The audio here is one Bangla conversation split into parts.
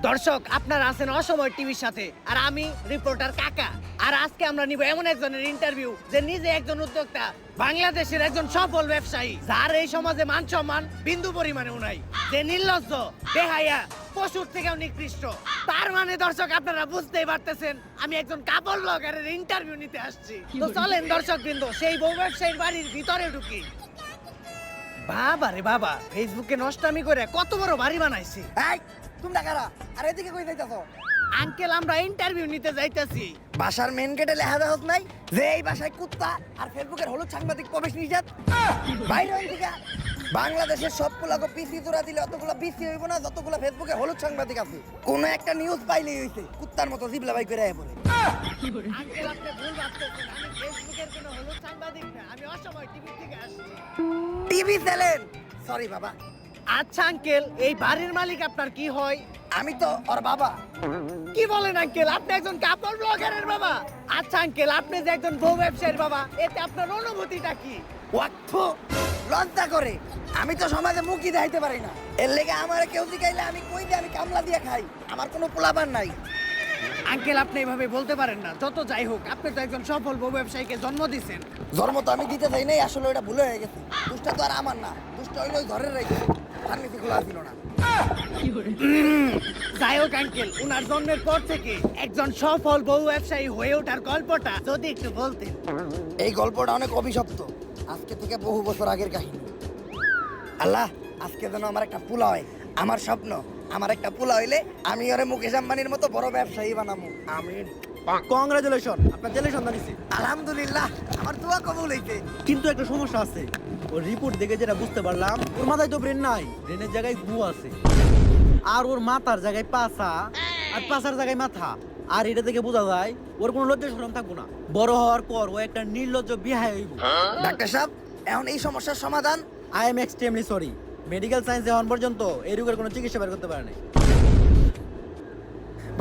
দর্শক, আপনারা আছেন অসময় টিভির সাথে, আর আমি রিপোর্টার কাকা। আর আজকে আমরা নিব এমন একজনের ইন্টারভিউ যে নিজে একজন উদ্যোক্তা, বাংলাদেশের একজন সফল ব্যবসায়ী, যার এই সমাজে মান সম্মান বিন্দু পরিমাণেও নাই, যে নির্লজ্জ, বেহায়া, পশুর থেকেও নিকৃষ্ট। তার মানে দর্শক, আপনারা বুঝতেই পারতেছেন আমি একজন কাপড় ব্লগারের ইন্টারভিউ নিতে আসছি। তো চলেন দর্শক বৃন্দ, সেই বউ ব্যবসায়ীর বাড়ির ভিতরে ঢুকি। বাবা রে বাবা, ফেসবুকে নষ্টামি করে কত বড় বাড়ি বানাইছি। এই তোমরা কারা? আর এদিকে কই যাইতাছো? আঙ্কেল, আমরা ইন্টারভিউ নিতে যাইতেছি। বাসার মেন গেটে লেখা দেওয়া নাই যে এই বাসায় কুত্তা আর ফেসবুকের হলুদ সাংবাদিক প্রবেশ নিষেধ। বাইরে হইন থেকে। বাংলাদেশের সবগুলাকে পিসি তোরা দিলে অতগুলো পিসি হইব না যতগুলো ফেসবুকে হলুদ সাংবাদিক আছে। কোন একটা নিউজ পাইলেই হইছে কুত্তার মতো জিবলা বাই করে আয় পড়ে। আঙ্কেল, আপনি ভুল ভাবতেছেন, আমি ফেসবুকের কোনো হলুদ সাংবাদিক না, আমি অসময় টিভি থেকে আসছি। TV channel. সরি বাবা। আচ্ছা আঙ্কেল, এই বাড়ির মালিক আপনার কি হয়? আমি তো ওর বাবা। কি বলেন আঙ্কেল, আপনি একজন কাপড় ব্লগারের বাবা? আচ্ছা আঙ্কেল, আপনি যে একজন বউ ব্যবসায়ীর বাবা, এতে আপনার অনুভূতিটা কি? ওয়াক্ফ লজ্জা করে। আমি তো সমাজে মুখই দেখাইতে পারি না। এর লেগে আমার কেউ জিগাইলে আমি কই দিয়ে আমি কামলা দিয়ে খাই। আমার কোনো পোলাপান নাই। আঙ্কেল, আপনি এভাবে বলতে পারেন না। যত যাই হোক, আপনি তো একজন সফল বউ ব্যবসায়ীকে জন্ম দিয়েছেন। জন্ম তো আমি দিতে চাই নাই, আসলে ওটা ভুলে হয়ে গেছে। দুষ্টা তো আর আমার না, দুষ্টা হইলো ওই ঘরের রেখে ফার্মেসি খোলা ছিল না। যাই হোক আঙ্কেল, উনার জন্মের পর থেকে একজন সফল বউ ব্যবসায়ী হয়ে ওঠার গল্পটা যদি একটু বলতেন। এই গল্পটা অনেক অভিশপ্ত, আজকে থেকে বহু বছর আগের কাহিনী। আল্লাহ, আজকে যেন আমার একটা পোলা হয়। আমার স্বপ্ন, আমার একটা পোলা হইলে আমি ওরে মুকেশ আম্বানির মতো বড় ব্যবসায়ী বানাবো। আমিন। কংগ্রাচুলেশন, আপনার জেলে সন্ধান দিছে। আলহামদুলিল্লাহ, আমার দোয়া কবুল হইছে। কিন্তু একটা সমস্যা আছে। ওর রিপোর্ট দেখে যেটা বুঝতে পারলাম, ওর মাথায় তো ব্রেন নাই, ব্রেনের জায়গায় গু আছে। আর ওর মাথার জায়গায় পাছা, আর পাছার জায়গায় মাথা। আর এটা থেকে বোঝা যায় ওর কোনো লজ্জা শরম থাকবো না। বড় হওয়ার পর ও একটা নির্লজ্জ বিহায় হইব। ডাক্তার সাহেব, এখন এই সমস্যার সমাধান? I am extremely sorry, medical সায়েন্সে এখন পর্যন্ত এই রোগের কোনো চিকিৎসা বের করতে পারে নাই।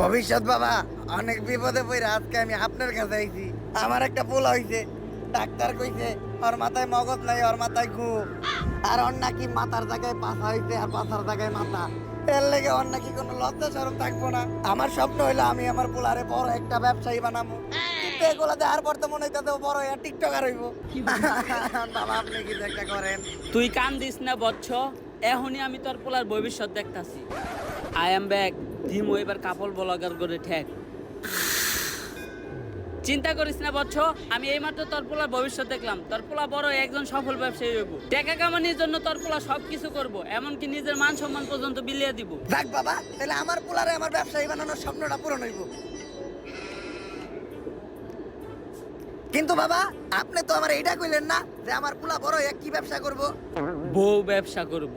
ভবিষ্যৎ বাবা, অনেক বিপদে পড়ে আজকে আমি আপনার কাছে আইছি। আমার একটা পোলা হইছে, ডাক্তার কইছে ওর মাথায় মগজ নাই, ওর মাথায় ঘু। আর ওর নাকি মাথার জায়গায় পাছা হইছে আর পাছার জায়গায় মাথা। এর লেগে ওর নাকি কোনো লজ্জা শরম থাকবো না। আমার স্বপ্ন হইলো আমি আমার পোলারে বড় একটা ব্যবসায়ী বানাবো। কিন্তু এগুলা দেখার পর তো মনে হইতাছে ও বড় একটা টিকটকার হইব। বাবা, আপনি কিছু একটা করেন। তুই কান দিস না বচ্চ, এখনই আমি তোর পোলার ভবিষ্যৎ দেখতাছি। আই এম ব্যাক, ধিমো এবার কাপড় ব্লগার করে ঠেক। চিন্তা করিস না বচ্চ, আমি এইমাত্র তোর পোলার ভবিষ্যৎ দেখলাম। তোর পোলা বড় একজন সফল ব্যবসায়ী হইব। টাকা কামানোর জন্য তোর পোলা সবকিছু করব, এমনকি নিজের মান সম্মান পর্যন্ত বিলিয়ে দিব। যাক বাবা, তাহলে আমার পোলারে আমার ব্যবসায়ী বানানোর স্বপ্নটা পূরণ হইব। কিন্তু বাবা, আপনি তো আমার এইটা কইলেন না যে আমার পোলা বড় হয়ে কি ব্যবসা করব। বউ ব্যবসা করব।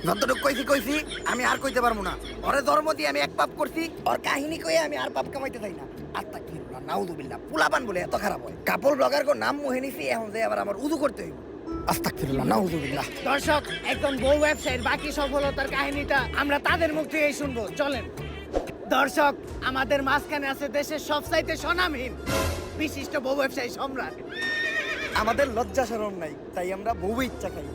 যতটুকু কইছি আমি আর কইতে পারবো না। ওরে ধর্ম দিয়ে আমি এক পাপ করছি, ওর কাহিনী কইয়ে আমি আর পাপ কামাইতে চাই না। আস্তাগফিরুল্লাহ, নাউযুবিল্লাহ। পোলাপান বলে এত খারাপ হয়? কাপড় ব্লগার কো নাম মুহে নিছি, এখন যে আবার আমার উযু করতে হইব। আস্তাগফিরুল্লাহ, নাউযুবিল্লাহ। দর্শক, একজন বউ ব্যবসায়ীর বাকি সফলতার কাহিনীটা আমরা তাদের মুখ থেকেই শুনবো। চলেন দর্শক, আমাদের মাঝখানে আছে দেশের সবচাইতে স্বনামহীন বিশিষ্ট বউ ব্যবসায়ী সম্রাট। আমাদের লজ্জা শরম নাই, তাই আমরা বউ ইচ্ছা খাই।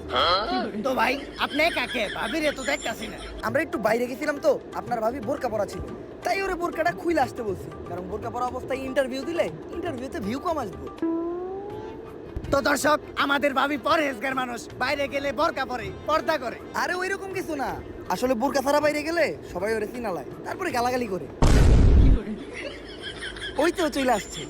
তো ভাই, আপনি কাকে ভাবিরে তো দেখতাছি না। আমরা একটু বাইরে গেছিলাম তো, আপনার ভাবি বোরকা পরা ছিল, তাই ওরে বোরকাটা খুইলে আসতে বলছি। কারণ বোরকা পরা অবস্থায় ইন্টারভিউ দিলে ইন্টারভিউতে ভিউ কম আসবে। তো দর্শক, আমাদের ভাবি পরহেজগার মানুষ, বাইরে গেলে বোরকা পরে, পর্দা করে। আরে ওই রকম কিছু না, আসলে বোরকা ছাড়া বাইরে গেলে সবাই ওরে চিনালায়, তারপরে গালাগালি করে। ওই তো চলে আসছে।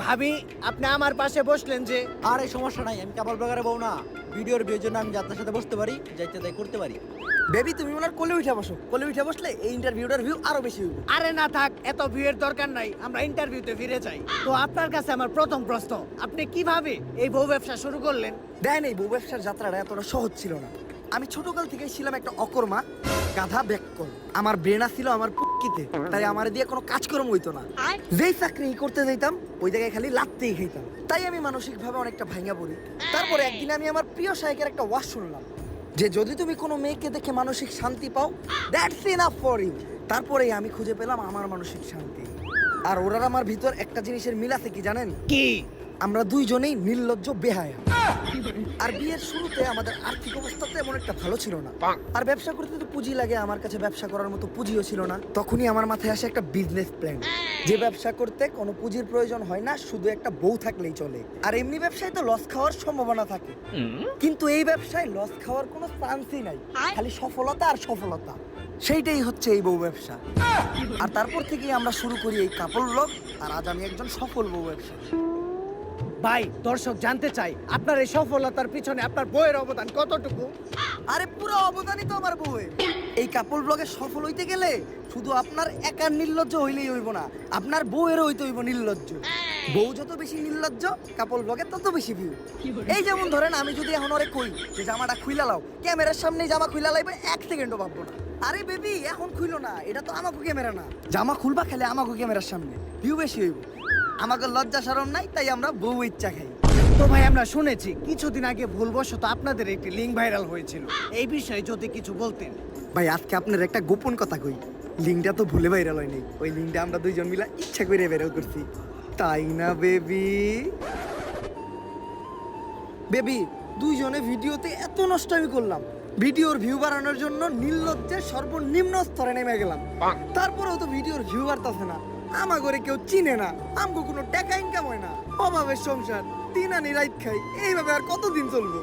ভাবি, আপনি আমার পাশে বসলেন যে? আর এই সমস্যা নাই, আমি কাপড় ব্লগারে বউ না। ভিডিওর বিয়ের জন্য আমি যাত্রার সাথে বসতে পারি, যাইতে তাই করতে পারি। বেবি, তুমি ওনার কোলে উঠে বসো। কোলে উঠে বসলে এই ইন্টারভিউটার ভিউ আরো বেশি হইব। আরে না থাক, এত ভিউয়ের দরকার নাই, আমরা ইন্টারভিউতে ফিরে যাই। তো আপনার কাছে আমার প্রথম প্রশ্ন, আপনি কিভাবে এই বউ ব্যবসা শুরু করলেন? দেন, এই বউ ব্যবসার যাত্রাটা এতটা সহজ ছিল না। আমি ছোটকাল থেকে ছিলাম একটা অকর্মা, গাধা ব্যাককল। আমার ব্রেন ছিল আমার পুটকিতে, তাই আমার দিয়ে কোনো কাজকর্ম হইতো না। যেই চাকরি করতে যাইতাম ওই জায়গায় খালি লাত্তেই খাইতাম। তাই আমি মানসিক ভাবে অনেকটা ভাঙা পড়ি। তারপরে একদিন আমি আমার প্রিয় শায়কের একটা ওয়াজ শুনলাম যে যদি তুমি কোনো মেয়েকে দেখে মানসিক শান্তি পাও, দ্যাটস ইনাফ ফর ইউ। তারপরেই আমি খুঁজে পেলাম আমার মানসিক শান্তি। আর ওরার আমার ভিতর একটা জিনিসের মিল আছে, কি জানেন? কি? আমরা দুইজনেই নির্লজ্জ বেহায়া। আর বিয়ের শুরুতে আমাদের আর্থিক অবস্থা তেমন একটা ভালো ছিল না, আর ব্যবসা করতে তো পুঁজি লাগে, আমার কাছে ব্যবসা করার মতো পুঁজিও ছিল না। তখনই আমার মাথায় আসে একটা বিজনেস প্ল্যান, যে ব্যবসা করতে কোনো পুঁজির প্রয়োজন হয় না, শুধু একটা বউ থাকলেই চলে। আর এমনি ব্যবসায় তো লস খাওয়ার সম্ভাবনা থাকে, কিন্তু এই ব্যবসায় লস খাওয়ার কোনো চান্সই নাই, খালি সফলতা আর সফলতা। সেইটাই হচ্ছে এই বউ ব্যবসা। আর তারপর থেকেই আমরা শুরু করি এই কাপড় ব্লগ, আর আজ আমি একজন সফল বউ ব্যবসা। ভাই দর্শক জানতে চাই আপনার এই সফলতার পিছনে আপনার বইয়ের অবদান কতটুকু? আরে পুরো অবদানই তো আমার বউয়ের। এই কাপড় ব্লগে সফল হইতে গেলে শুধু আপনার একার নির্লজ্জ হইলেই হইব না, আপনার বউয়েরও হইতে হইব নির্লজ্জ। বউ যত বেশি নির্লজ্জ, কাপড় ব্লগে তত বেশি ভিউ। এই যেমন ধরেন আমি যদি এখন ওরে কই যে জামাটা খুইলা লাও, ক্যামেরার সামনে জামা খুইলা লাইবে 1 সেকেন্ডও ভাববো না। আরে বেবি এখন খুইলো না, এটা তো আমাকে ক্যামেরা না, জামা খুলবা খেলে আমাকে ক্যামেরার সামনে, ভিউ বেশি হইব। আমাকে লজ্জা শরম নাই, তাই আমরা বউ ইচ্ছা খাই। তো ভাই আমরা শুনেছি কিছুদিন আগে ভুলবশত আপনাদের একটি লিঙ্ক ভাইরাল হয়েছিল, এই বিষয়ে যদি কিছু বলতেন। ভাই আজকে আপনার একটা গোপন কথা কই, লিঙ্কটা তো ভুলে ভাইরাল হয়নি, ওই লিঙ্কটা আমরা দুইজন মিলে ইচ্ছা করে ভাইরাল করছি, তাই না বেবি? বেবি দুইজনে ভিডিওতে এত নষ্ট আমি করলাম, ভিডিওর ভিউ বাড়ানোর জন্য নির্লজ্জের সর্বনিম্ন স্তরে নেমে গেলাম, তারপরেও তো ভিডিওর ভিউ বাড়তাছে না। আমা করে কেউ চিনে না, আমগো কোনো টাকা ইনকাম হয় না, অভাবের সংসার, দিন আনি রাইত খাই, এইভাবে আর কতদিন চলবো?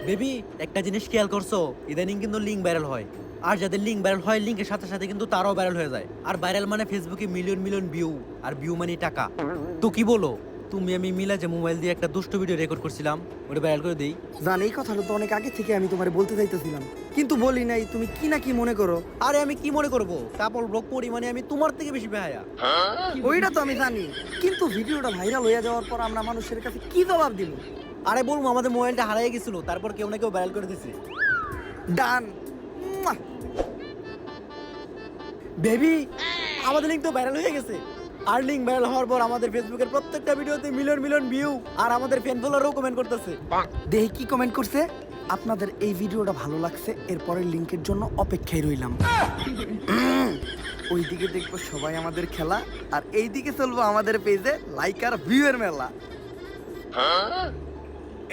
বেবি একটা জিনিস খেয়াল করছো, ইদানিং কিন্তু লিঙ্ক ভাইরাল হয়, আর যাদের লিঙ্ক ভাইরাল হয় লিঙ্কের সাথে সাথে কিন্তু তারাও ভাইরাল হয়ে যায়। আর ভাইরাল মানে ফেসবুকে মিলিয়ন মিলিয়ন ভিউ, আর ভিউ মানে টাকা। তো কি বলো তুমি আমি মিলা যে মোবাইল দিয়ে একটা দুষ্ট ভিডিও রেকর্ড করছিলাম, ওটা ভাইরাল করে দেই? জান এই কথাটা তো অনেক আগে থেকে আমি তোমারে বলতে চাইতেছিলাম, কিন্তু বলি নাই, তুমি কি না কি মনে করো। আরে আমি কি মনে করব, কাপড় ব্লগ করি মানে আমি তোমার থেকে বেশি বেহায়া। ওইটা তো আমি জানি, কিন্তু ভিডিওটা ভাইরাল হয়ে যাওয়ার পর আমরা মানুষের কাছে কি জবাব দিব? আরে বলবো আমাদের মোবাইলটা হারিয়ে গেছিল, তারপর কেউ না কেউ ভাইরাল করে দিছে। ডান। বেবি আমাদের লিঙ্ক তো ভাইরাল হয়ে গেছে, আর লিঙ্ক ভাইরাল হওয়ার পর আমাদের ফেসবুকের প্রত্যেকটা ভিডিওতে মিলিয়ন মিলিয়ন ভিউ, আর আমাদের ফ্যান ফলোয়ারও কমেন্ট করতেছে। দেখি কি কমেন্ট করছে। আপনাদের এই ভিডিওটা ভালো লাগছে, এরপরের লিংকের জন্য অপেক্ষায় রইলাম। ওইদিকে দেখবো সবাই আমাদের খেলা, আর এইদিকে চলবো আমাদের পেজে লাইক আর ভিউয়ের মেলা।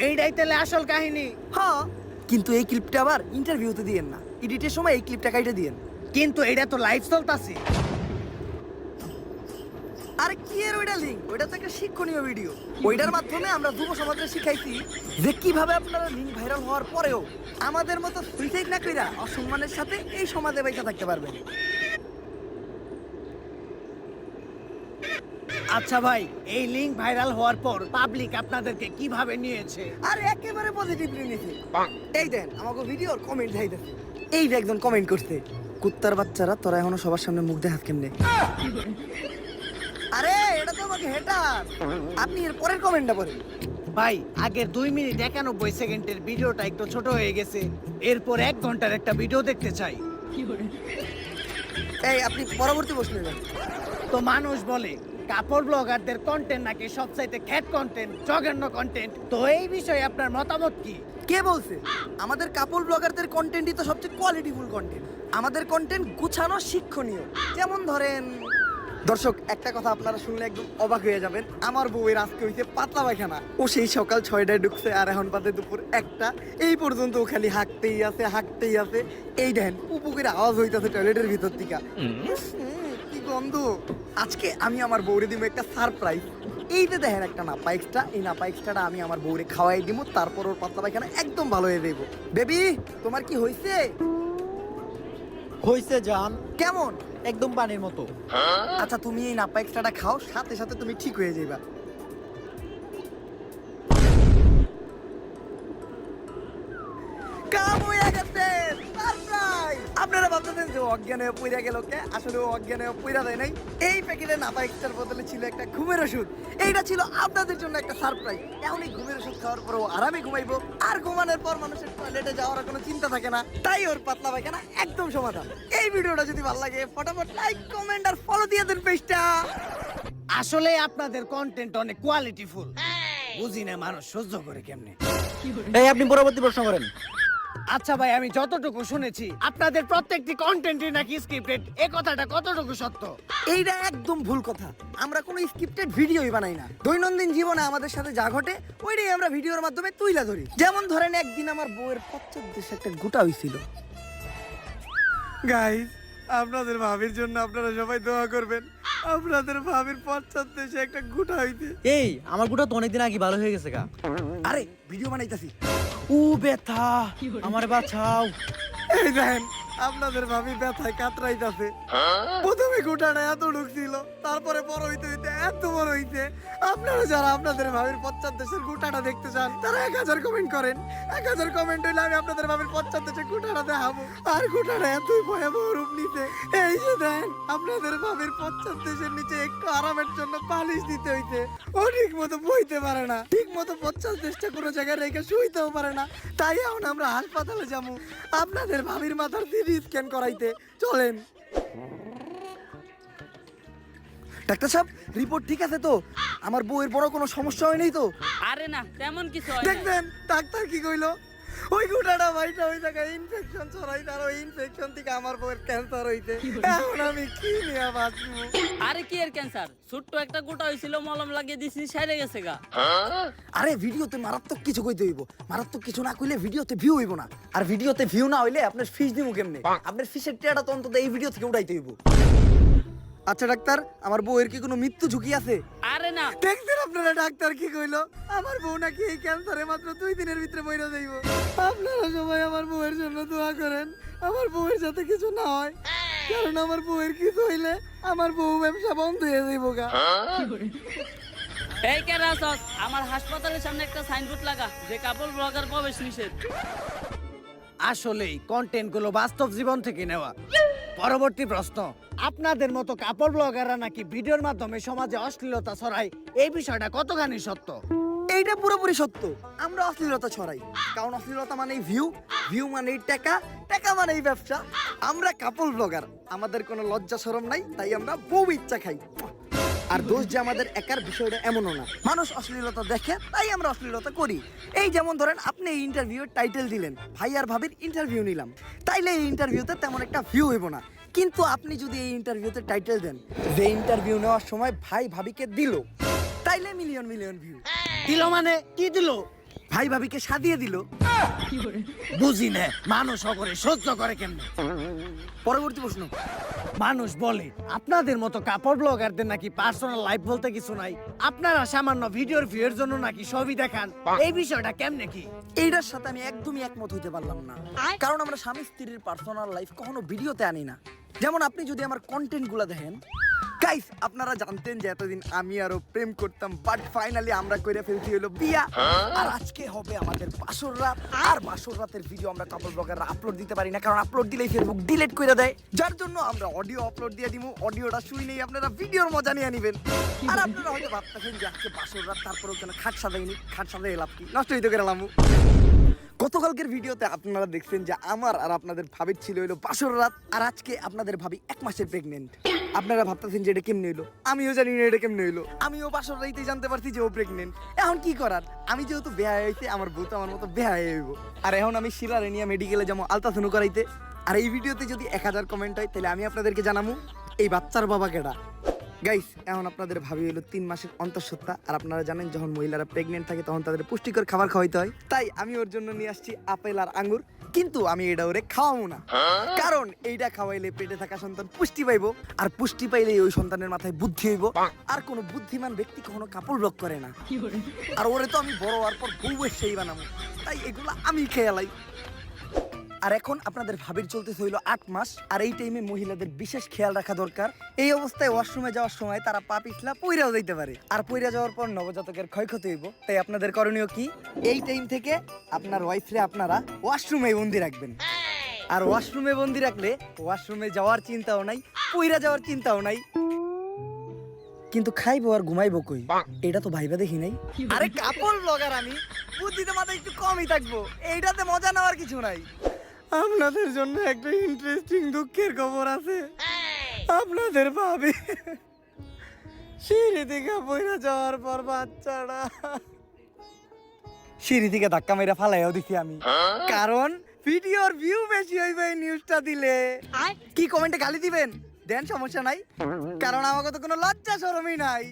এইটাই তাহলে আসল কাহিনী। হ্যাঁ, কিন্তু এই ক্লিপটা আবার ইন্টারভিউতে দিয়েন না, এডিটের সময় এই ক্লিপটা কাইটে দিয়েন। কিন্তু এটা তো লাইভ চলতাছে। আর কি এর ওইটা লিঙ্ক, ওইটা তো একটা শিক্ষণীয় ভিডিও, ওইটার মাধ্যমে আমরা যুব সমাজকে শিখাইছি যে কিভাবে আপনারা লিঙ্ক ভাইরাল হওয়ার পরেও আমাদের মতো সুইসাইড না কইরা অসম্মানের সাথে এই সমাজে বেঁচে থাকতে পারবেন। আচ্ছা ভাই, এই লিঙ্ক ভাইরাল হওয়ার পর পাবলিক আপনাদেরকে কিভাবে নিয়েছে? আর একেবারে পজিটিভলি নিছে। এই দেন আমাকে ভিডিওর কমেন্ট যাইতেছে, এই যে একজন কমেন্ট করছে, কুত্তার বাচ্চারা তোরা এখনো সবার সামনে মুখ দেখাত কেমনে? আরে এটা তো আমাকে হেটার, আপনি এর পরের কমেন্টটা পড়েন। ভাই আগের 2 মিনিট 91 সেকেন্ডের ভিডিওটা একটু ছোট হয়ে গেছে, এরপর 1 ঘন্টার একটা ভিডিও দেখতে চাই। এই আপনি পরবর্তী প্রশ্ন নেবেন। তো মানুষ বলে কাপড় ব্লগারদের কন্টেন্ট নাকি সবচাইতে খ্যাত কন্টেন্ট, জঘন্য কন্টেন্ট, তো এই বিষয়ে আপনার মতামত কি? কে বলছে? আমাদের কাপড় ব্লগারদের কন্টেন্টই তো সবচেয়ে কোয়ালিটিফুল কন্টেন্ট। আমাদের কন্টেন্ট গুছানো, শিক্ষণীয়। যেমন ধরেন, দর্শক একটা কথা আপনারা শুনলে একদম অবাক হয়ে যাবেন, আমার বউয়ের আজকে হইছে পাতলা পায়খানা। ও সেই সকাল 6টায় ঢুকছে, আর এখন বাজে দুপুর 1টা, এই পর্যন্ত ও খালি হাঁকতেই আছে হাঁকতেই আছে। এই দেখেন পুপুকের আওয়াজ হইতাছে টয়লেটের ভিতর থেকে, কি গন্ধ। আজকে আমি আমার বউরে দিব একটা সারপ্রাইজ। এই যে দেখেন একটা নাপা এক্সট্রা, এই নাপা এক্সট্রাটা আমি আমার বউরে খাওয়াই দিব, তারপর ওর পাতলা পায়খানা একদম ভালো হয়ে যাইব। বেবি তোমার কি হইছে? হইছে জান, কেমন? একদম পানির মতো। আচ্ছা তুমি এই নাপা এক্সট্রাটা খাও, সাথে সাথে তুমি ঠিক হয়ে যাইবা। কাম হয়ে গেছে, সারপ্রাইজ। আপনারা ভাবতেছেন যে অজ্ঞান হয়ে পইরা গেল কে, আসলে ও অজ্ঞান হয়ে পইরা দেয় নাই। এই প্যাকেটে নাপা এক্সট্রার বদলে ছিল একটা ঘুমের ওষুধ, এইটা ছিল আপনাদের জন্য একটা সারপ্রাইজ। এখন এই ঘুমের ওষুধ খাওয়ার পর ও আরামে ঘুমাইবো, আর ঘুমানোর পর মানুষের টয়লেটে যাওয়ার কোনো চিন্তা থাকে না, তাই ওর পাতলা পায়খানা একদম সমাধান। এই ভিডিওটা যদি ভালো লাগে ফটাফট লাইক, কমেন্ট আর ফলো দিয়ে দেন পেজটা। আসলে আপনাদের কন্টেন্ট অনেক কোয়ালিটিফুল, বুঝি না মানুষ সহ্য করে কেমনে। এই আপনি পরবর্তী প্রশ্ন করেন। আচ্ছা ভাই, আমি যতটুকু শুনেছি আপনাদের প্রত্যেকটি কন্টেন্টই নাকি স্ক্রিপ্টেড, এই কথাটা কতটুকু সত্য? এইটা একদম ভুল কথা। আমরা কোনো স্ক্রিপ্টেড ভিডিওই বানাই না। দৈনন্দিন জীবনে আমাদের সাথে যা ঘটে ওইটাই আমরা ভিডিওর মাধ্যমে তুলে ধরি। যেমন ধরেন একদিন আমার বউয়ের পশ্চাৎ দেশে একটা গোটা হইছিল। গাইস, আপনাদের ভাবির জন্য আপনারা সবাই দোয়া করবেন। আপনাদের ভাবির পশ্চাৎ দেশে একটা গোটা হইতে। এই আমার গুটা তো অনেকদিন আগে ভালো হয়ে গেছে গা। আরে ভিডিও বানাইতাছি। ও ব্যথা, আমার বাঁচাও। এই দেখেন আপনাদের ভাবি ব্যথায় কাতরাইতাছে। প্রথমে গোটাটা এত ঢুকছিল, তারপরে বড় হইতে হইতে এত বড় হইতে। আপনারা যারা আপনাদের ভাবির পশ্চাৎ দেশের গোটাটা দেখতে চান তারা 1000 কমেন্ট করেন। 1000 কমেন্ট হইলে আমি আপনাদের ভাবির পশ্চাৎ দেশের গোটাটা দেখাবো। আর গোটাটা এতই ভয়াবহ রূপ নিতে, এই যে দেখেন আপনাদের ভাবির পশ্চাৎ দেশের নিচে একটু আরামের জন্য পালিশ দিতে হইতে। ও ঠিক মতো বইতে পারে না, ঠিক মতো পশ্চাৎ দেশটা কোনো জায়গায় রেখে শুইতেও পারে না। তাই এখন আমরা হাসপাতালে যাবো আপনাদের ভাবির মাথার সিটি স্ক্যান করাইতে। চলেন। ডাক্তার সাহেব, রিপোর্ট ঠিক আছে তো? আমার বউয়ের বড় কোনো সমস্যা হয়নি তো? আরে না, তেমন কিছু হয় না। দেখবেন ডাক্তার কি কইলো? ওই গোটাটা ভাইটা ওই জায়গায় ইনফেকশন ছড়াই, আর ওই ইনফেকশন থেকে আমার বউয়ের ক্যান্সার হইতে। এখন আমি কি নিয়ে বাঁচবো? আরে কি এর ক্যান্সার? ছোট্ট একটা গোটা হয়েছিল, মলম লাগিয়ে দিছি, সেরে গেছে গা। আরে ভিডিওতে মারাত্মক কিছু কইতে হইব। মারাত্মক কিছু না কইলে ভিডিওতে ভিউ হইব না। আর ভিডিওতে ভিউ না হইলে আপনার ফিস দিমু কেমনে? আপনার ফিসের টিয়াটা তো অন্তত এই ভিডিও থেকে উঠাইতে হইব। আচ্ছা ডাক্তার, আমার বউয়ের কি কোনো মৃত্যু ঝুঁকি আছে? আরে না। দেখছেন আপনারা ডাক্তার কি কইলো? আমার বউ নাকি এই ক্যান্সারে মাত্র 2 দিনের ভিতরে মইরা যাইব। আপনারা সবাই আমার বউয়ের জন্য দোয়া করেন, আমার বউয়ের যাতে কিছু না হয়। কারণ আমার বউয়ের কিছু হইলে আমার বউ ব্যবসা বন্ধ হয়ে যাইব গা। এই কে রাসস, আমার হাসপাতালের সামনে একটা সাইনবোর্ড লাগা যে কাপল ব্লগার প্রবেশ নিষেধ। আসলেই কন্টেন্ট গুলো বাস্তব জীবন থেকে নেওয়া। পরবর্তী প্রশ্ন, আপনাদের মতো কাপড় ব্লগাররা নাকি ভিডিওর মাধ্যমে সমাজে অশ্লীলতা ছড়ায়, এই বিষয়টা কতখানি সত্য? এইটা পুরোপুরি সত্য। আমরা অশ্লীলতা ছড়াই, কারণ অশ্লীলতা মানেই ভিউ, ভিউ মানেই টাকা, টাকা মানেই ব্যবসা। আমরা কাপল ব্লগার, আমাদের কোনো লজ্জা শরম নাই, তাই আমরা বউ ইচ্ছা খাই। আর দোষ যে আমাদের একার বিষয়টা এমনও না। মানুষ অশ্লীলতা দেখে তাই আমরা অশ্লীলতা করি। এই যেমন ধরেন আপনি এই ইন্টারভিউর টাইটেল দিলেন, ভাই আর ভাবির ইন্টারভিউ নিলাম, তাইলে এই ইন্টারভিউতে তেমন একটা ভিউ হইব না। কিন্তু আপনি যদি এই ইন্টারভিউতে টাইটেল দেন যে ইন্টারভিউ নেওয়ার সময় ভাই ভাবিকে দিল, তাইলে মিলিয়ন মিলিয়ন ভিউ। দিল মানে কি দিল? ভাই ভাবিকে সাদিয়ে দিল। বুঝি না, মানুষ করে সহ্য করে কেমনে? পরবর্তী প্রশ্ন, মানুষ বলে আপনাদের মতো কাপড় ব্লগারদের নাকি পার্সোনাল লাইফ বলতে কিছু নাই, আপনারা সামান্য ভিডিওর ভিউয়ের জন্য নাকি ছবি দেখান, এই বিষয়টা কেমনে কি? এইটার সাথে আমি একদমই একমত হইতে পারলাম না। কারণ আমরা স্বামী স্ত্রীর পার্সোনাল লাইফ কখনো ভিডিওতে আনি না। যেমন আপনি যদি আমার কন্টেন্ট গুলা দেখেন, গাইস আপনারা জানতেন যে এতদিন আমি আরো প্রেম করতাম, বাট ফাইনালি আমরা কইরা ফেলছি হলো বিয়া। আর আজকে হবে আমাদের বাসর রাত। আর বাসর রাতের ভিডিও আমরা কাপল ব্লগাররা আপলোড দিতে পারি না, কারণ আপলোড দিলেই ফেসবুক ডিলিট করে দেয়। যার জন্য আমরা অডিও আপলোড দিয়ে দিমু, অডিওটা শুনেই আপনারা ভিডিওর মজা নিয়ে নিবেন। আর আপনারা হয়তো ভাবতেছেন যে আজকে বাসর রাত, তারপরেও কেন খাট সাজাইনি? খাট সাজাই লাভ কি? নষ্ট হইতে গেলাম। গতকালকের ভিডিওতে আপনারা দেখছেন যে আমার আর আপনাদের ভাবির ছিল হইলো বাসর রাত, আর আজকে আপনাদের ভাবি 1 মাসের প্রেগনেন্ট। আপনারা ভাবতেছেন যে এটা কেমনে হইলো? আমিও জানি না এটা কেমনে হইলো। আমিও বাসর রাইতে জানতে পারছি যে ও প্রেগনেন্ট। এখন কি করার? আমি যেহেতু বেহায়া হইতে, আমার বউ তো আমার মতো বেহায়া হইব। আর এখন আমি শিলারে নিয়ে মেডিকেলে যাবো আলট্রাসাউন্ড করাইতে। আর এই ভিডিওতে যদি 1000 কমেন্ট হয় তাহলে আমি আপনাদেরকে জানাবো এই বাচ্চার বাবা কেডা। গাইস, এখন আপনাদের ভাবি হলো 3 মাসের অন্তঃসত্ত্বা। আর আপনারা জানেন যখন মহিলারা প্রেগনেন্ট থাকে তখন তাদের পুষ্টিকর খাবার খাওয়াইতে হয়। তাই আমি ওর জন্য নিয়ে আসছি আপেল আর আঙ্গুর। কিন্তু আমি এটা ওরে খাওয়াবো না, কারণ এইটা খাওয়াইলে পেটে থাকা সন্তান পুষ্টি পাইবো। আর পুষ্টি পাইলে ওই সন্তানের মাথায় বুদ্ধি হইব। আর কোনো বুদ্ধিমান ব্যক্তি কখনো কাপড় ব্লক করে না। আর ওরে তো আমি বড় হওয়ার পর বউয়ের সেই বানাবো, তাই এগুলো আমি খেয়ালাই। আর এখন আপনাদের ভাবির চলতে হইল 8 মাস। আর এই টাইমে মহিলাদের বিশেষ খেয়াল রাখা দরকার। এই অবস্থায় ওয়াশরুমে যাওয়ার সময় তারা পা পিছলা পইরাও যাইতে পারে। আর পইরা যাওয়ার পর নবজাতকের ক্ষয়ক্ষতি হইব। তাই আপনাদের করণীয় কি? এই টাইম থেকে আপনার ওয়াইফরে আপনারা ওয়াশরুমে বন্দি রাখবেন। আর ওয়াশরুমে বন্দি রাখলে ওয়াশরুমে যাওয়ার চিন্তাও নাই, পইরা যাওয়ার চিন্তাও নাই। কিন্তু খাইবো আর ঘুমাইবো কই, এটা তো ভাইবা দেখি নাই। আরে কাপড় ব্লগার আমি, বুদ্ধিতে মাথা একটু কমই থাকবো, এইটাতে মজা নেওয়ার কিছু নাই। আপনাদের জন্য একটা ইন্টারেস্টিং দুঃখের খবর আছে। আপনাদের ভাবি সিঁড়ি থেকে পড়ে যাওয়ার পর বাচ্চাটা সিঁড়ি থেকে ধাক্কা মেরে ফালাইও দিছি আমি। কারণ ভিডিওর ভিউ বেশি হইবে এই নিউজটা দিলে। কি কমেন্টে গালি দিবেন দেন, সমস্যা নাই, কারণ আমাকে তো কোনো লজ্জা শরমই নাই।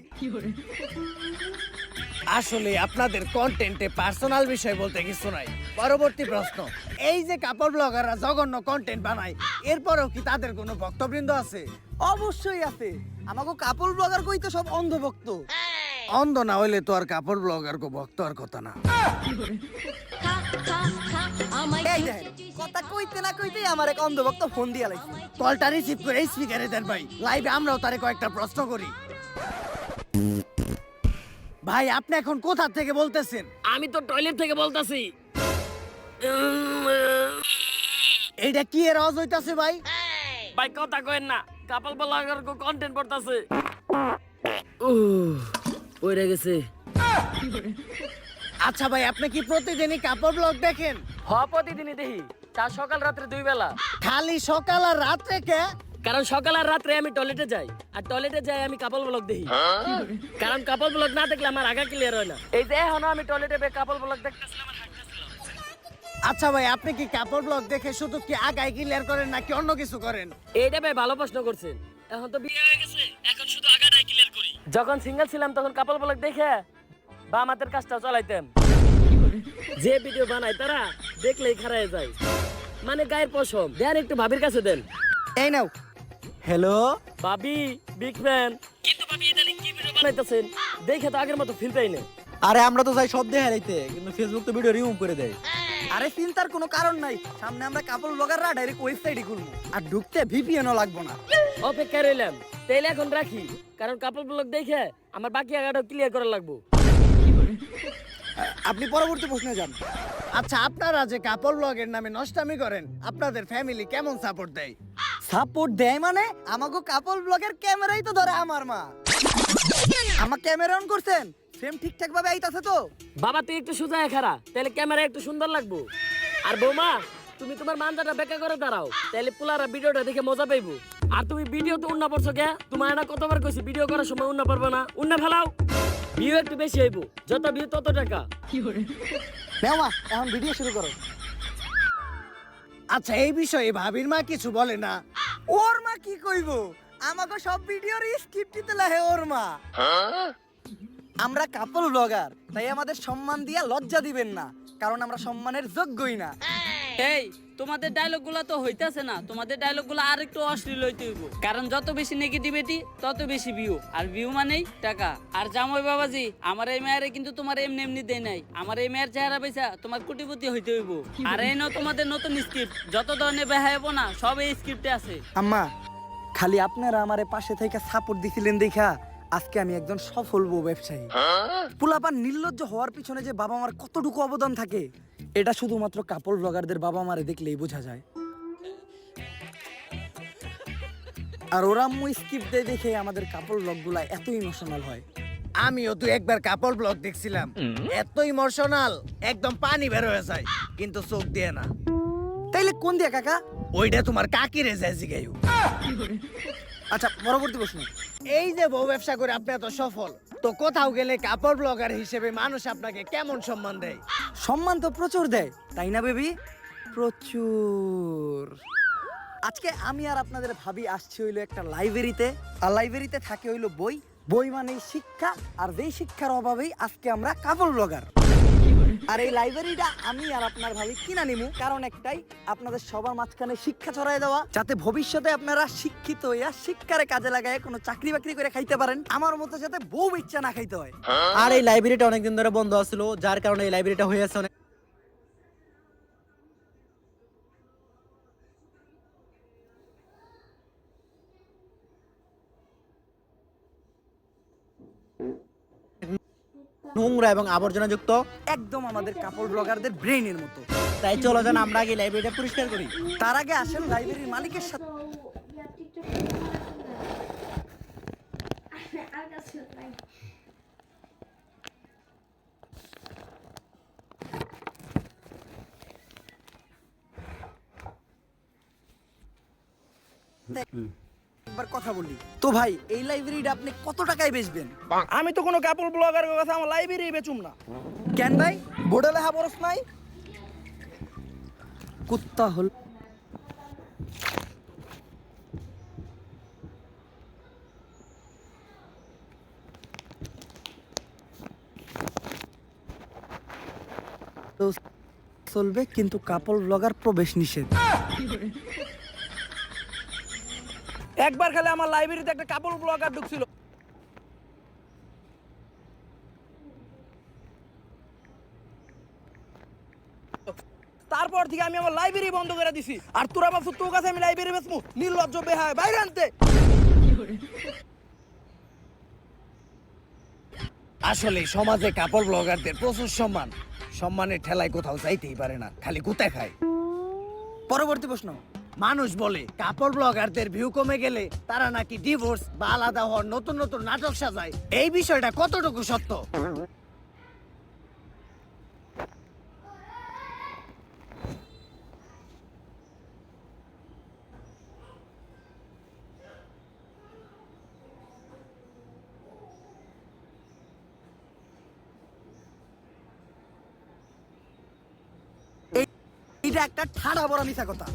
আসলে আপনাদের কন্টেন্টে পার্সোনাল বিষয় বলতে কিছু নাই। পরবর্তী প্রশ্ন, এই যে কাপড় ব্লগাররা জঘন্য কন্টেন্ট বানায়, এরপরেও কি তাদের কোনো ভক্তবৃন্দ আছে? অবশ্যই আছে, আমাকে কাপড় ব্লগার কই তো সব অন্ধভক্ত। অন্ধ না হইলে তো আর কাপড় ব্লগার কো ভক্ত আর কথা না। এই দেখেন, কথা কইতে না কইতেই আমার এক অন্ধভক্ত ফোন দিয়া লাইছে। কলটা রিসিভ করে স্পিকারে দেন ভাই, লাইভে আমরাও তারে কয়েকটা প্রশ্ন করি। ভাই আপনি এখন কোথা থেকে বলতেছেন? আমি তো টয়লেট থেকে বলতাছি। এইটা কি এর আওয়াজ হইতাছে ভাই? ভাই কথা কইেন না, কাপল ব্লগার কো কন্টেন্ট করতেছে। ওইরা গেছে। আচ্ছা ভাই, আপনি কি প্রতিদিনই কাপড় ব্লগ দেখেন? প্রতিদিনই দেখি, তা সকাল রাত্রে 2 বেলা। খালি সকাল আর রাত্রে কে? কারণ সকাল আর রাত্রে আমি টয়লেটে যাই, আর টয়লেটে যাই আমি কাপল ব্লগ দেখি। কারণ কাপল ব্লগ না দেখলে আমার আগা ক্লিয়ার হয় না। এই যে এখনো আমি টয়লেটে কাপল ব্লগ দেখতেছিলাম আর হাঁটতেছিলাম। আচ্ছা ভাই, আপনি কি কাপড় ব্লগ দেখে শুধু কি আগায় ক্লিয়ার করেন নাকি অন্য কিছু করেন? এইটা ভাই ভালো প্রশ্ন করছেন। এখন তো বিয়ে হয়ে গেছে, এখন শুধু আগাটাই ক্লিয়ার করি। যখন সিঙ্গেল ছিলাম তখন কাপল ব্লগ দেখে বা আমাদের কাজটা চালাইতাম। যে ভিডিও বানাই তারা দেখলেই খারায় যায়, মানে গায়ের পশম। দেন একটু ভাবির কাছে দেন। এই নাও। হ্যালো ভাবি বিগ ফ্যান। কিন্তু ভাবি ইদানিং কি ভিডিও বানাইতেছেন দেখে তো আগের মতো ফিল পাই না। আরে আমরা তো চাই সব দেখা রাইতে, কিন্তু ফেসবুক তো ভিডিও রিমুভ করে দেয়। আরে চিন্তার কোনো কারণ নাই, সামনে আমরা কাপড় ব্লগাররা ডাইরেক্ট ওয়েবসাইটে খুলবো, আর ঢুকতে ভিপিএনও লাগবো না। অপেক্ষা রইলাম, তাইলে এখন রাখি, কারণ কাপল ব্লগ দেখে আমার বাকি আগাটাও ক্লিয়ার করা লাগবো। আপনি পরবর্তী প্রশ্নে যান। আচ্ছা, আপনারা যে কাপড় ব্লগের নামে নষ্টামি করেন, আপনাদের ফ্যামিলি কেমন সাপোর্ট দেয়? সাপোর্ট দেয় মানে আমাকে কাপড় ব্লগের ক্যামেরাই তো ধরে আমার মা। আমার ক্যামেরা অন করছেন, ফ্রেম ঠিকঠাক ভাবে আইতাছে তো? বাবা তুই একটু সোজা খারা, তাহলে ক্যামেরা একটু সুন্দর লাগবো। আর বৌমা তুমি তোমার মানজাটা বেঁকা করে দাঁড়াও, তাহলে পুলারা ভিডিওটা দেখে মজা পাইবো। আর তুমি ভিডিও তো উন্না পড়ছো কে? তোমার না কতবার কইছি ভিডিও করার সময় উন্না পারবে না, উন্না ফেলাও। ভিউ একটু বেশি হইবো, যত ভিউ তত টাকা। নাও মা, এখন ভিডিও শুরু করো। আচ্ছা, এই বিষয়ে ভাবির মা কিছু বলে না? ওর মা কি কইবো, আমাকে সব ভিডিওর স্ক্রিপ্ট দিতে লাগে ওর মা। আমরা কাপল ব্লগার, তাই আমাদের সম্মান দিয়া লজ্জা দিবেন না, কারণ আমরা সম্মানের যোগ্যই না। এই তোমাদের ডায়লগ গুলা তো হইতাছে না, তোমাদের ডায়লগ গুলা আর একটু অশ্লীল হইতে হইব, কারণ যত বেশি নেগেটিভিটি তত বেশি ভিউ, আর ভিউ মানেই টাকা। আর জামাই বাবাজি, আমার এই মেয়েরে কিন্তু তোমার এমনি এমনি দেয় নাই, আমার এই মেয়ের চেহারা পয়সা তোমার কোটিপতি হইতে হইব। আর এই নাও তোমাদের নতুন স্ক্রিপ্ট, যত ধরনের বেহায়াবো না সব এই স্ক্রিপ্টে আছে। আম্মা, খালি আপনারা আমারে পাশে থেকে সাপোর্ট দিছিলেন দেখা আজকে আমি একজন সফল বউ ব্যবসায়ী। পোলাপান নির্লজ্জ হওয়ার পিছনে যে বাবা মার কতটুকু অবদান থাকে, এটা শুধুমাত্র কাপড় ব্লগারদের বাবা মারে দেখলেই বোঝা যায়। আর ওরা আম্মু স্কিপ দেয় দেখে আমাদের কাপড় ব্লগগুলা এত ইমোশনাল হয়। আমিও তো একবার কাপড় ব্লগ দেখছিলাম, এত ইমোশনাল, একদম পানি বের হয়ে যায়, কিন্তু চোখ দিয়ে না। তাইলে কোন দিয়া কাকা? ওইটা তোমার কাকিরে যায় জিগাইও। আচ্ছা, পরবর্তী প্রশ্ন। এই যে বউ ব্যবসা করে আপনি এত সফল, তো কোথাও গেলে কাপড় ব্লগার হিসেবে মানুষ আপনাকে কেমন সম্মান দেয়? সম্মান তো প্রচুর দেয়, তাই না বেবি? প্রচুর। আজকে আমি আর আপনাদের ভাবি আসছি হইলো একটা লাইব্রেরিতে, আর লাইব্রেরিতে থাকে হইলো বই, বই মানেই শিক্ষা, আর যেই শিক্ষার অভাবেই আজকে আমরা কাপড় ব্লগার। আর এই লাইব্রেরিটা আমি আর আপনার ভাবি কিনা নিমু, কারণ একটাই, আপনাদের সবার মাঝখানে শিক্ষা ছড়াই দেওয়া, যাতে ভবিষ্যতে আপনারা শিক্ষিত হইয়া শিক্ষারে কাজে লাগায় কোনো চাকরি বাকরি করে খাইতে পারেন, আমার মতো যাতে বউ ইচ্ছা না খাইতে হয়। আর এই লাইব্রেরিটা অনেকদিন ধরে বন্ধ আছিল, যার কারণে এই লাইব্রেরিটা হয়ে আছে অনেক। নোংরা এবং আবর্জনা যুক্ত, একদম আমাদের কাপড় ব্লগারদের ব্রেইনের মতো। তাই চলো যেন আমরা আগে লাইব্রেরিটা পরিষ্কার করি। তার আগে আসেন লাইব্রেরির মালিকের সাথে। একবার কথা বলি তো ভাই, এই লাইব্রেরিটা আপনি কত টাকায় বেচবেন? আমি তো কোনো কাপড় ব্লগারের কথা আমার লাইব্রেরি বেচুম না। কেন ভাই, বোর্ডে লেখা বরস নাই? কুত্তা হল চলবে, কিন্তু কাপল ব্লগার প্রবেশ নিষেধ। একবার খালি আমার লাইব্রেরিতে একটা কাপল ব্লগার ঢুকছিল, তারপর থেকে আমি আমার লাইব্রেরি বন্ধ করে দিছি। আর তোরা ভাবছো তোর কাছে আমি লাইব্রেরি বেচমু? নির্লজ্জ বেহায়, বাইরে আনতে। আসলে সমাজে কাপড় ব্লগারদের প্রচুর সম্মান, সম্মানের ঠেলায় কোথাও যাইতেই পারে না, খালি গুতা খায়। পরবর্তী প্রশ্ন। মানুষ বলে কাপড় ব্লগারদের ভিউ কমে গেলে তারা নাকি ডিভোর্স বা আলাদা হওয়ার নতুন নতুন নাটক সাজায়, এই বিষয়টা কতটুকু সত্য? এটা একটা ঠাড়া বড় মিছা কথা।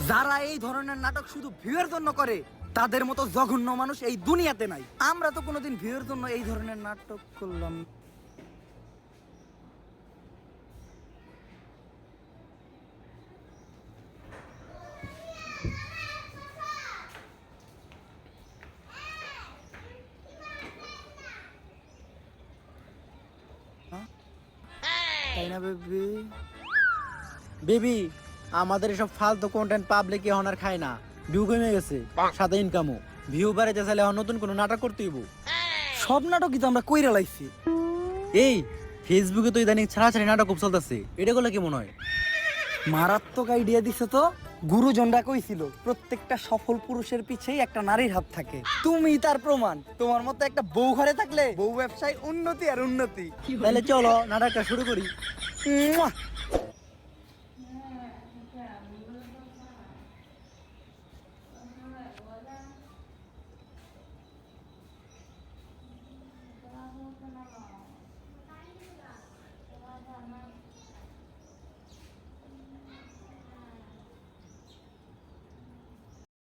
যারা এই ধরনের নাটক শুধু ভিউয়ের জন্য করে, তাদের মতো জঘন্য মানুষ এই দুনিয়াতে নাই। আমরা তো কোনোদিন ভিউয়ের জন্য এই ধরনের নাটক করলাম না। তাই না বেবি? বেবি, আমাদের এসব ফালতু কন্টেন্ট পাবলিক এখন আর খায় না, ভিউ কমে গেছে, সাথে ইনকামও। ভিউ বাড়াইতে চাইলে এখন নতুন কোনো নাটক করতে হইব। সব নাটকই তো আমরা কইরা লাইছি। এই ফেসবুকে তো ইদানিং ছাড়াছাড়ি নাটক খুব চলতেছে, এটা করলে কেমন হয়? মারাত্মক আইডিয়া দিছে তো। গুরুজনরা কইছিল প্রত্যেকটা সফল পুরুষের পিছেই একটা নারীর হাত থাকে। তুমি তার প্রমাণ। তোমার মতো একটা বউ ঘরে থাকলে বউ ব্যবসায় উন্নতি আর উন্নতি। তাহলে চলো নাটকটা শুরু করি। মুয়া!